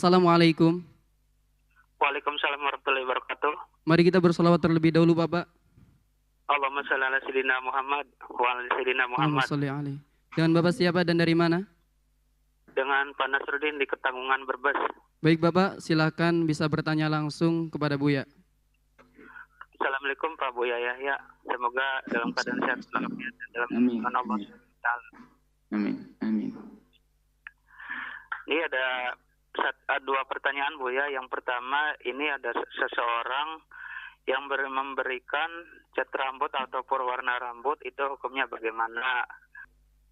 Assalamualaikum. Waalaikumsalam warahmatullahi wabarakatuh. Mari kita bersolawat terlebih dahulu, Bapak. Allahumma shalli ala sayyidina Muhammad wa ala sayyidina Allahumma Muhammad. sholli alaihi. Dengan Bapak siapa dan dari mana? Dengan Pak Nasruddin di Ketanggungan Brebes. Baik Bapak, silakan bisa bertanya langsung kepada Buya. Assalamualaikum Pak Buya Yahya. Semoga dalam keadaan sehat walafiat dan dalam lindungan Allah Taala. Amin. Amin. Ini ada dua pertanyaan Buya. Yang pertama, ini ada seseorang yang memberikan cat rambut ataupun warna rambut, itu hukumnya bagaimana?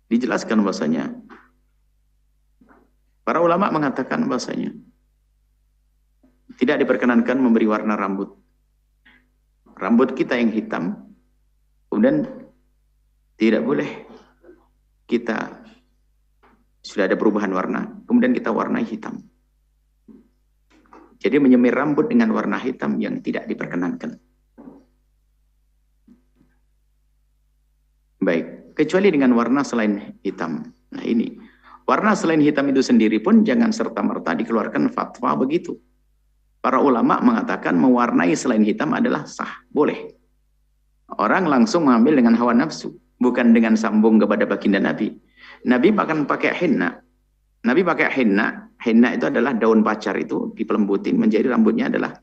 Dijelaskan bahasanya. Para ulama mengatakan bahasanya tidak diperkenankan memberi warna rambut. Rambut kita yang hitam, kemudian tidak boleh kita sudah ada perubahan warna, kemudian kita warnai hitam. Jadi menyemir rambut dengan warna hitam yang tidak diperkenankan. Baik, kecuali dengan warna selain hitam. Nah ini, warna selain hitam itu sendiri pun jangan serta-merta dikeluarkan fatwa begitu. Para ulama mengatakan mewarnai selain hitam adalah sah, boleh. Orang langsung mengambil dengan hawa nafsu, bukan dengan sambung kepada baginda Nabi. Nabi bahkan pakai henna. Nabi pakai henna. Henna itu adalah daun pacar itu dipelembutin menjadi rambutnya adalah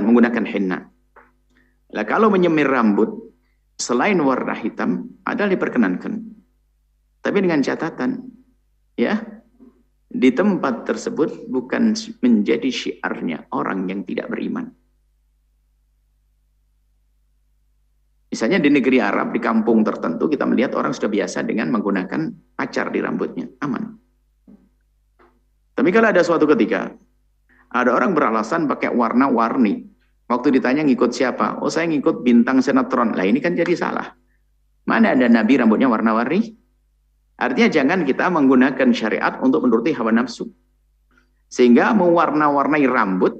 menggunakan henna. Nah, kalau menyemir rambut selain warna hitam adalah diperkenankan. Tapi dengan catatan, ya, di tempat tersebut bukan menjadi syiarnya orang yang tidak beriman. Misalnya di negeri Arab, di kampung tertentu, kita melihat orang sudah biasa dengan menggunakan pacar di rambutnya. Aman. Tapi kalau ada suatu ketika, ada orang beralasan pakai warna-warni. Waktu ditanya ngikut siapa? Oh, saya ngikut bintang sinetron. Lah ini kan jadi salah. Mana ada Nabi rambutnya warna-warni? Artinya jangan kita menggunakan syariat untuk menuruti hawa nafsu. Sehingga mewarna-warnai rambut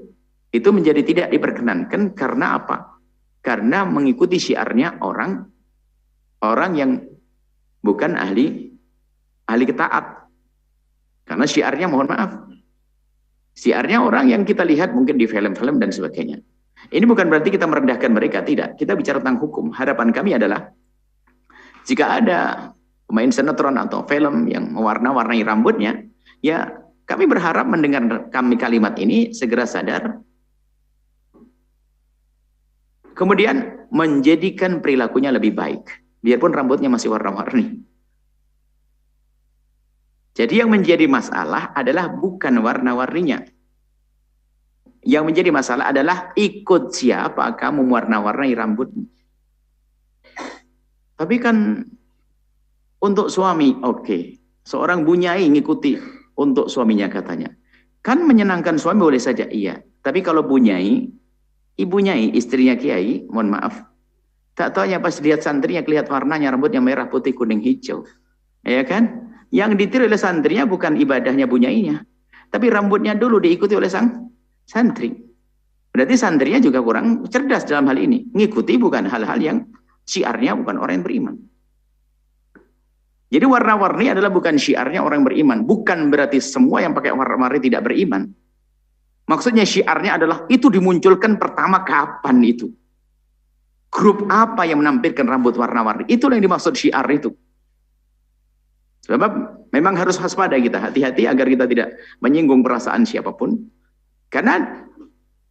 itu menjadi tidak diperkenankan karena apa? Karena mengikuti syiarnya orang yang bukan ahli ketaat. Karena syiarnya, mohon maaf, syiarnya orang yang kita lihat mungkin di film-film dan sebagainya. Ini bukan berarti kita merendahkan mereka, tidak. Kita bicara tentang hukum. Harapan kami adalah jika ada pemain sinetron atau film yang mewarna-warnai rambutnya, ya kami berharap mendengar kami kalimat ini segera sadar, kemudian menjadikan perilakunya lebih baik, biarpun rambutnya masih warna-warni. Jadi yang menjadi masalah adalah bukan warna-warninya. Yang menjadi masalah adalah ikut siapa kamu mewarna-warnai rambutmu. Tapi kan untuk suami, oke. Seorang bunyai ngikuti untuk suaminya katanya. Kan menyenangkan suami boleh saja, iya. Tapi kalau bunyai, ibunya, istrinya kiai, mohon maaf, tak taunya pas lihat santrinya kelihatan warnanya rambutnya merah, putih, kuning, hijau, ya kan? Yang ditiru oleh santrinya bukan ibadahnya bunyainya, tapi rambutnya dulu diikuti oleh sang santri. Berarti santrinya juga kurang cerdas dalam hal ini, ngikuti bukan hal-hal yang syiarnya bukan orang yang beriman. Jadi warna-warni adalah bukan syiarnya orang beriman, bukan berarti semua yang pakai warna-warni tidak beriman. Maksudnya syiarnya adalah itu dimunculkan pertama kapan itu? Grup apa yang menampilkan rambut warna-warni? Itulah yang dimaksud syiar itu. Sebab memang harus waspada kita, hati-hati agar kita tidak menyinggung perasaan siapapun. Karena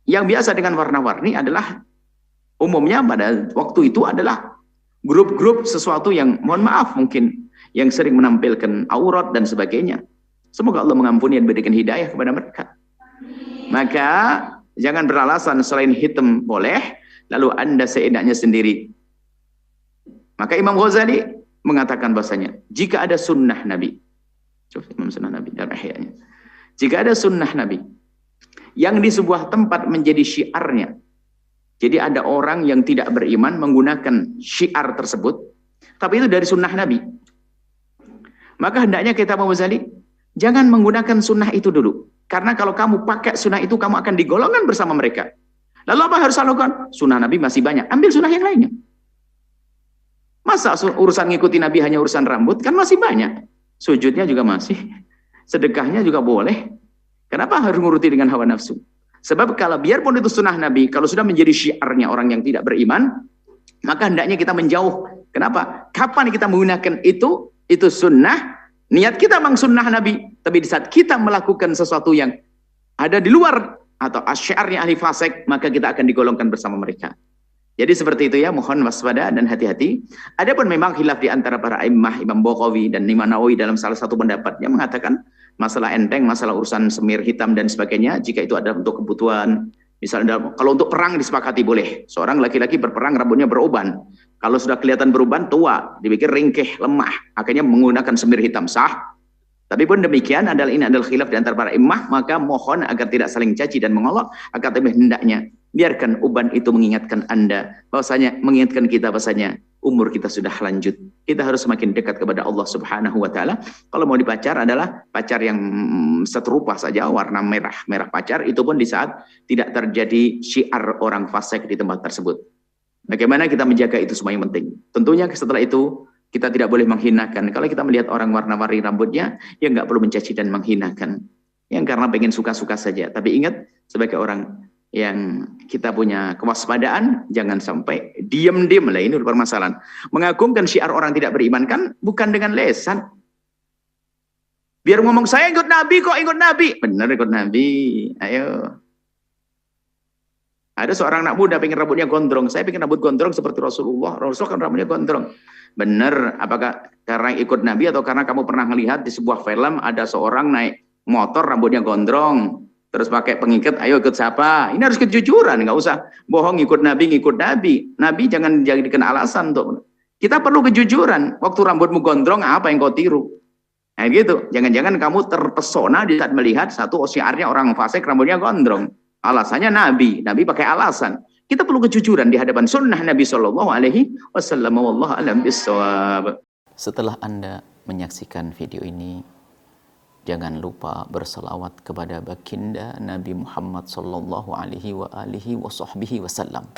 yang biasa dengan warna-warni adalah umumnya pada waktu itu adalah grup-grup sesuatu yang, mohon maaf mungkin, yang sering menampilkan aurat dan sebagainya. Semoga Allah mengampuni dan berikan hidayah kepada mereka. Maka jangan beralasan selain hitam boleh, lalu Anda seenaknya sendiri. Maka Imam Ghazali mengatakan bahasanya, jika ada sunnah Nabi, Imam Sunnah Nabi dalam Ihya'nya, jika ada sunnah Nabi yang di sebuah tempat menjadi syiarnya, jadi ada orang yang tidak beriman menggunakan syiar tersebut, tapi itu dari sunnah Nabi, maka hendaknya kita Imam Ghazali jangan menggunakan sunnah itu dulu. Karena kalau kamu pakai sunnah itu, kamu akan digolongkan bersama mereka. Lalu apa harus lakukan? Sunnah Nabi masih banyak. Ambil sunnah yang lainnya. Masa urusan ngikuti Nabi hanya urusan rambut? Kan masih banyak. sujudnya juga masih, sedekahnya juga boleh. Kenapa harus nguruti dengan hawa nafsu? Sebab kalau biarpun itu sunnah Nabi, kalau sudah menjadi syiarnya orang yang tidak beriman, maka hendaknya kita menjauh. Kenapa? Kapan kita menggunakan itu sunnah, niat kita memang sunnah Nabi, tapi di saat kita melakukan sesuatu yang ada di luar atau syiarnya ahli fasik, maka kita akan digolongkan bersama mereka. Jadi seperti itu ya, mohon waspada dan hati-hati. Adapun memang khilaf di antara para imam, Imam Bukhari dan Imam Nawawi dalam salah satu pendapatnya mengatakan masalah enteng, masalah urusan semir hitam dan sebagainya, jika itu ada untuk kebutuhan, misalnya kalau untuk perang disepakati boleh. Seorang laki-laki berperang rambutnya beruban. Kalau sudah kelihatan beruban, tua, dipikir ringkih, lemah, akhirnya menggunakan semir hitam, sah. Tapi pun demikian, ini adalah khilaf di antara para imam, maka mohon agar tidak saling caci dan mengolok, agar lebih hendaknya biarkan uban itu mengingatkan Anda, bahwasanya mengingatkan kita bahwasanya umur kita sudah lanjut. Kita harus semakin dekat kepada Allah Subhanahu wa taala. Kalau mau dipacar adalah pacar yang seterupa saja, warna merah pacar, itu pun di saat tidak terjadi syiar orang fasik di tempat tersebut. Bagaimana kita menjaga itu semua yang penting. Tentunya setelah itu kita tidak boleh menghinakan. Kalau kita melihat orang warna-warni rambutnya, ya nggak perlu mencaci dan menghinakan. Yang karena pengen suka-suka saja. Tapi ingat, sebagai orang yang kita punya kewaspadaan, jangan sampai diam-diam lah, ini permasalahan. Mengagungkan syiar orang tidak beriman kan bukan dengan lesan. Biar ngomong saya ikut Nabi kok, ikut Nabi. Benar ikut Nabi. Ayo. Ada seorang anak muda pengen rambutnya gondrong. Saya pengen rambut gondrong seperti Rasulullah. Rasulullah kan rambutnya gondrong. Benar, apakah karena ikut Nabi atau karena kamu pernah melihat di sebuah film ada seorang naik motor rambutnya gondrong, terus pakai pengikat, ayo ikut siapa? Ini harus kejujuran, nggak usah bohong ikut Nabi, ngikut Nabi. Nabi jangan jadikan alasan untuk. Kita perlu kejujuran. Waktu rambutmu gondrong, apa yang kau tiru? Nah gitu. Jangan-jangan kamu terpesona di saat melihat satu syiarnya orang fasik rambutnya gondrong. Alasannya Nabi. Nabi pakai alasan. Kita perlu kejujuran di hadapan sunnah Nabi Shallallahu Alaihi Wasallam. Wallahu a'lam bishawab. Setelah Anda menyaksikan video ini, jangan lupa berselawat kepada baginda Nabi Muhammad Sallallahu Alaihi Wasallam.